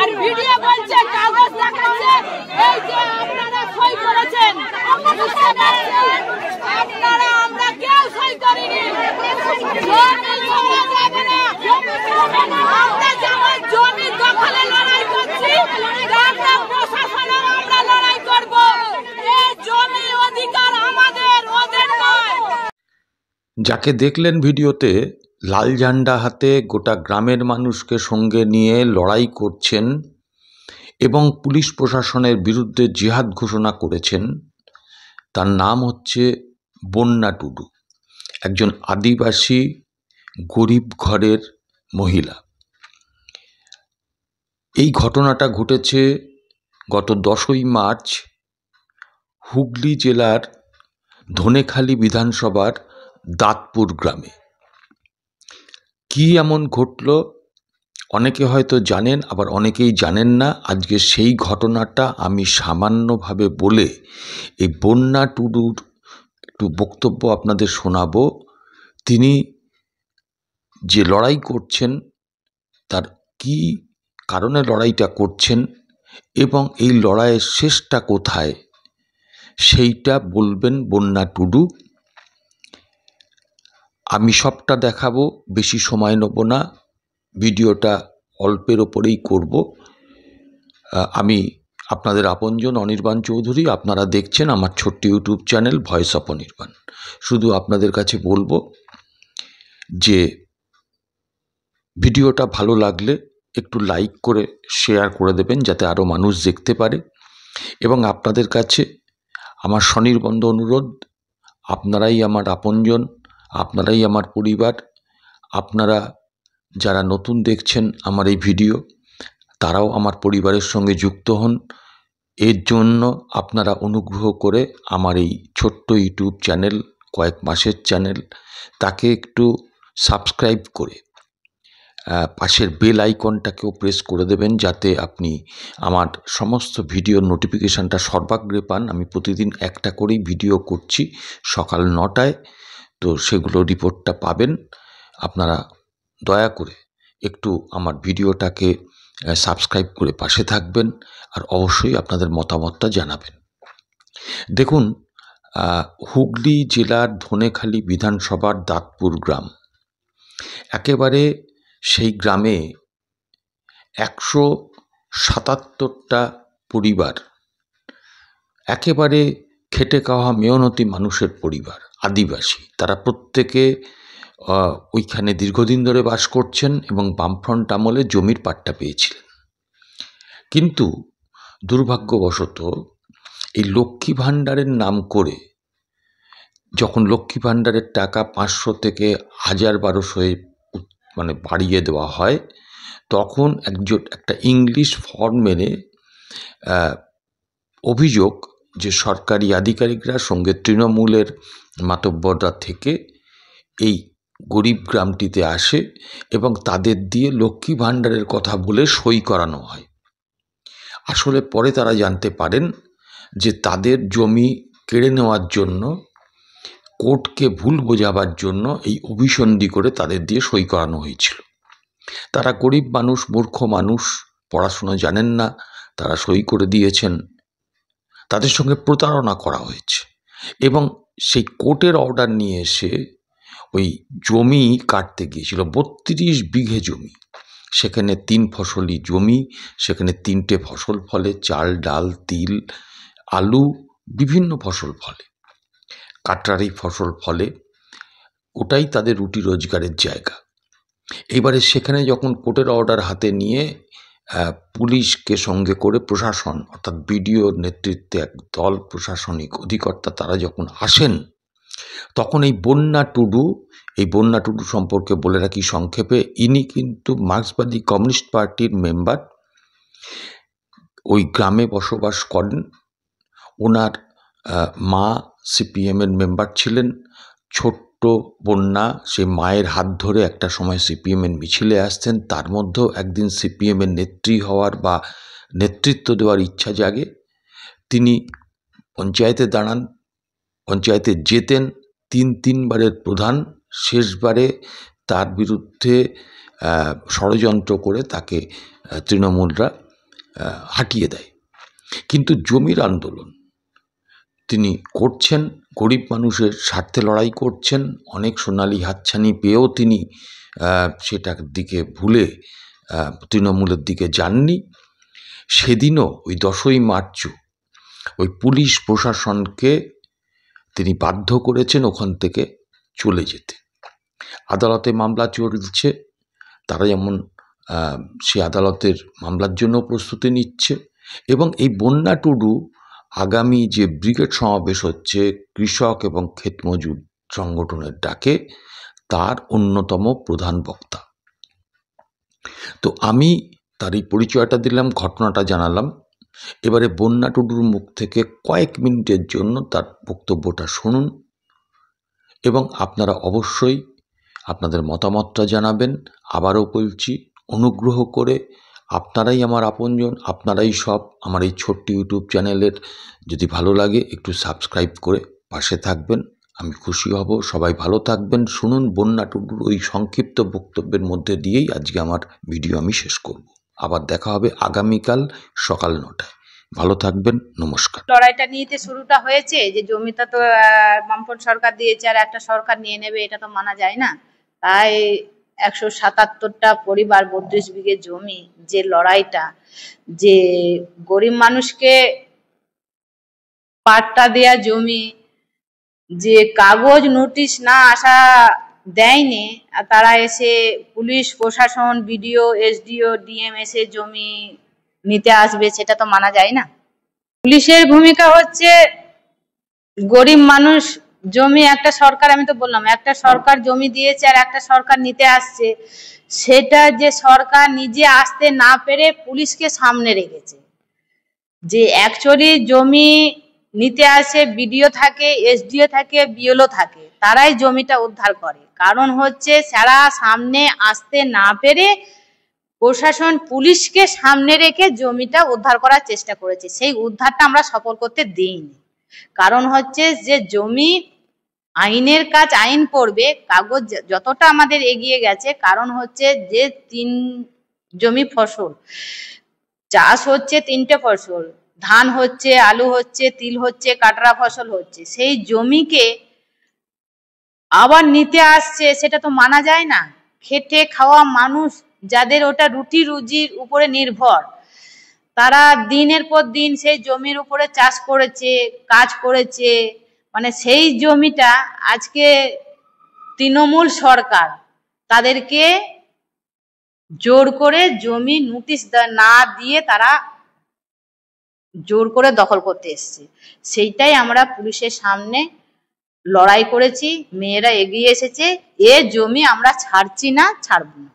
আর video বলছে, কাগজ দেখাচ্ছে, এই যে আপনারা সই করেছেন, আপনারা আমরা কেউ সই করিনি। আমরা যেমন জমি দখলে লড়াই করছি, আমরা প্রশাসনের আমরা লড়াই করব। এই জমি অধিকার আমাদের, ওদের নয়। যাকে দেখলেন ভিডিওতে লাল ঝান্ডা হাতে গোটা গ্রামের মানুষকে সঙ্গে নিয়ে লড়াই করছেন এবং পুলিশ প্রশাসনের বিরুদ্ধে জিহাদ ঘোষণা করেছেন, তার নাম হচ্ছে বন্যা টুডু, একজন আদিবাসী গরিব ঘরের মহিলা। এই ঘটনাটা ঘটেছে গত 10ই মার্চ হুগলি জেলার ধনেখালি বিধানসভার দাঁতপুর গ্রামে। কি এমন ঘটল অনেকে হয়তো জানেন, আবার অনেকেই জানেন না। আজকে সেই ঘটনাটা আমি সামান্যভাবে বলে এই বন্যা টুডুর একটু বক্তব্য আপনাদের শোনাবো। তিনি যে লড়াই করছেন, তার কি কারণে লড়াইটা করছেন এবং এই লড়াইয়ের শেষটা কোথায়, সেইটা বলবেন বন্যা টুডু। আমি সবটা দেখাবো, বেশি সময় নেব না, ভিডিওটা অল্পের ওপরেই করব। আমি আপনাদের আপনজন অনির্বাণ চৌধুরী, আপনারা দেখছেন আমার ছোট্ট YouTube channel voice of Anirban. শুধু আপনাদের কাছে বলবো যে ভিডিওটা ভালো লাগলে একটু লাইক করে শেয়ার করে দেবেন, যাতে আরও মানুষ দেখতে পারে। এবং আপনাদের কাছে আমার স্বনির্বন্ধ অনুরোধ, আপনারাই আমার আপনজন, আপনারাই আমার পরিবার। আপনারা যারা নতুন দেখছেন আমার এই ভিডিও, তারাও আমার পরিবারের সঙ্গে যুক্ত হন। এর জন্য আপনারা অনুগ্রহ করে আমার এই ছোট্ট ইউটিউব চ্যানেল, কয়েক মাসের চ্যানেল, তাকে একটু সাবস্ক্রাইব করে পাশের বেল আইকনটাকেও প্রেস করে দেবেন, যাতে আপনি আমার সমস্ত ভিডিওর নোটিফিকেশানটা সর্বাগ্রে পান। আমি প্রতিদিন একটা করেই ভিডিও করছি সকাল 9টায়, তো সেগুলো রিপোর্টটা পাবেন। আপনারা দয়া করে একটু আমার ভিডিওটাকে সাবস্ক্রাইব করে পাশে থাকবেন, আর অবশ্যই আপনাদের মতামতটা জানাবেন। দেখুন, হুগলি জেলার ধনেখালি বিধানসভার দাঁতপুর গ্রাম, একেবারে সেই গ্রামে 177টা পরিবার, একেবারে খেটে খাওয়া মেহনতি মানুষের পরিবার, আদিবাসী। তারা প্রত্যেকে ওইখানে দীর্ঘদিন ধরে বাস করছেন এবং বামফ্রন্ট আমলে জমির পাট্টা পেয়েছিলেন। কিন্তু দুর্ভাগ্যবশত এই লক্ষ্মী ভাণ্ডারের নাম করে, যখন লক্ষ্মী ভাণ্ডারের টাকা 500 থেকে 1000-1200 মানে বাড়িয়ে দেওয়া হয়, তখন একটা ইংলিশ ফর্ম মেনে অভিযোগ যে সরকারি আধিকারিকরা সঙ্গে তৃণমূলের মাতব্বররা থেকে এই গরিব গ্রামটিতে আসে এবং তাদের দিয়ে লক্ষ্মী ভাণ্ডারের কথা বলে সই করানো হয়। আসলে পরে তারা জানতে পারেন যে তাদের জমি কেড়ে নেওয়ার জন্য, কোর্টকে ভুল বোঝাবার জন্য এই অভিসন্ধি করে তাদের দিয়ে সই করানো হয়েছিল। তারা গরিব মানুষ, মূর্খ মানুষ, পড়াশুনো জানেন না, তারা সই করে দিয়েছেন। তাদের সঙ্গে প্রতারণা করা হয়েছে এবং সেই কোর্টের অর্ডার নিয়ে এসে ওই জমি কাটতে গিয়েছিল, 32 বিঘে জমি। সেখানে 3 ফসলি জমি, সেখানে 3টে ফসল ফলে, চাল, ডাল, তিল, আলু, বিভিন্ন ফসল ফলে, কাটরারি ফসল ফলে। ওটাই তাদের রুটি রোজগারের জায়গা। এবারে সেখানে যখন কোর্টের অর্ডার হাতে নিয়ে পুলিশকে সঙ্গে করে প্রশাসন, অর্থাৎ বিডিওর নেতৃত্বে এক দল প্রশাসনিক অধিকর্তা, তারা যখন আসেন, তখন এই বন্যা টুডু সম্পর্কে বলে রাখি সংক্ষেপে, ইনি কিন্তু মার্ক্সবাদী কমিউনিস্ট পার্টির মেম্বার, ওই গ্রামে বসবাস করেন। ওনার মা সিপিএমের মেম্বার ছিলেন। ছোট্ট বন্যা সে মায়ের হাত ধরে একটা সময় সিপিএমের মিছিলে আসতেন। তার মধ্যেও একদিন সিপিএমের নেত্রী হওয়ার বা নেতৃত্ব দেওয়ার ইচ্ছা জাগে। তিনি পঞ্চায়েতে দাঁড়ান, পঞ্চায়েতে যেতেন, 3 বারের প্রধান। শেষবারে তার বিরুদ্ধে ষড়যন্ত্র করে তাকে তৃণমূলরা হাঁটিয়ে দেয়। কিন্তু জমির আন্দোলন তিনি করছেন, গরিব মানুষের স্বার্থে লড়াই করছেন। অনেক সোনালি হাতছানি পেয়েও তিনি সেটার দিকে ভুলে তৃণমূলের দিকে যাননি। সেদিনও ওই 10ই মার্চও ওই পুলিশ প্রশাসনকে তিনি বাধ্য করেছেন ওখান থেকে চলে যেতে। আদালতে মামলা চলছে, তারা যেমন সে আদালতের মামলার জন্য প্রস্তুতি নিচ্ছে। এবং এই বন্যা টুডু আগামী যে ব্রিগেড সমাবেশ হচ্ছে কৃষক এবং ক্ষেতমজুর সংগঠনের ডাকে, তার অন্যতম প্রধান বক্তা। তো আমি তার এই পরিচয়টা দিলাম, ঘটনাটা জানালাম। এবারে বন্যা টুডুর মুখ থেকে কয়েক মিনিটের জন্য তার বক্তব্যটা শুনুন এবং আপনারা অবশ্যই আপনাদের মতামতটা জানাবেন। আবারও বলছি, অনুগ্রহ করে আপনারাই আমার আপনজন, আপনারাই সব। আমার এই ছোট্ট ইউটিউব চ্যানেলের যদি ভালো লাগে একটু সাবস্ক্রাইব করে পাশে থাকবেন, আমি খুশি হব। সবাই ভালো থাকবেন। শুনুন বন্যা টুডুর ওই সংক্ষিপ্ত বক্তব্যের মধ্যে দিয়েই আজকে আমার ভিডিও আমি শেষ করব। আবার দেখা হবে আগামীকাল সকাল 9টায়। ভালো থাকবেন, নমস্কার। লড়াইটা নিতে শুরুটা হয়েছে যে জমিটা তো বামপন সরকার দিয়েছে আর একটা সরকার নিয়ে নেবে, এটা তো মানা যায় না। তাই 177টা পরিবার 32 বিঘে জমি, যে লড়াইটা, যে গরিব মানুষকে পাট্টা দেয়া জমি, যে কাগজ নোটিশ না আসা দেয়নি, তারা এসে পুলিশ প্রশাসন, বিডিও, এসডিও, ডিএম এসে জমি নিতে আসবে, সেটা তো মানা যায় না। পুলিশের ভূমিকা হচ্ছে গরিব মানুষ জমি, একটা সরকার, আমি তো বললাম একটা সরকার জমি দিয়েছে আর একটা সরকার নিতে আসছে, সেটা যে সরকার নিজে আসতে না পেরে পুলিশকে সামনে রেখেছে। যে অ্যাকচুয়ালি জমি নিতে আসে বিডিও থাকে, এসডিও থাকে, বিএলও থাকে, তারাই জমিটা উদ্ধার করে। কারণ হচ্ছে সারা সামনে আসতে না পেরে প্রশাসন পুলিশকে সামনে রেখে জমিটা উদ্ধার করার চেষ্টা করেছে। সেই উদ্ধারটা আমরা সফল করতে দিইনি। কারণ হচ্ছে যে জমি আইনের কাজ আইন করবে, কাগজ যতটা আমাদের এগিয়ে গেছে। কারণ হচ্ছে যে 3 জমি ফসল চাষ হচ্ছে, 3টে ফসল, ধান হচ্ছে, আলু হচ্ছে, তিল হচ্ছে, কাটরা ফসল হচ্ছে, সেই জমিকে আবার নিতে আসছে, সেটা তো মানা যায় না। খেটে খাওয়া মানুষ, যাদের ওটা রুটি রুজির উপরে নির্ভর, তারা দিনের পর দিন সেই জমির উপরে চাষ করেছে, কাজ করেছে। মানে সেই জমিটা আজকে তৃণমূল সরকার তাদেরকে জোর করে জমি নোটিশ না দিয়ে তারা জোর করে দখল করতে এসছে। সেইটাই আমরা পুলিশের সামনে লড়াই করেছি, মেয়েরা এগিয়ে এসেছে। এ জমি আমরা ছাড়ছি না, ছাড়ব না।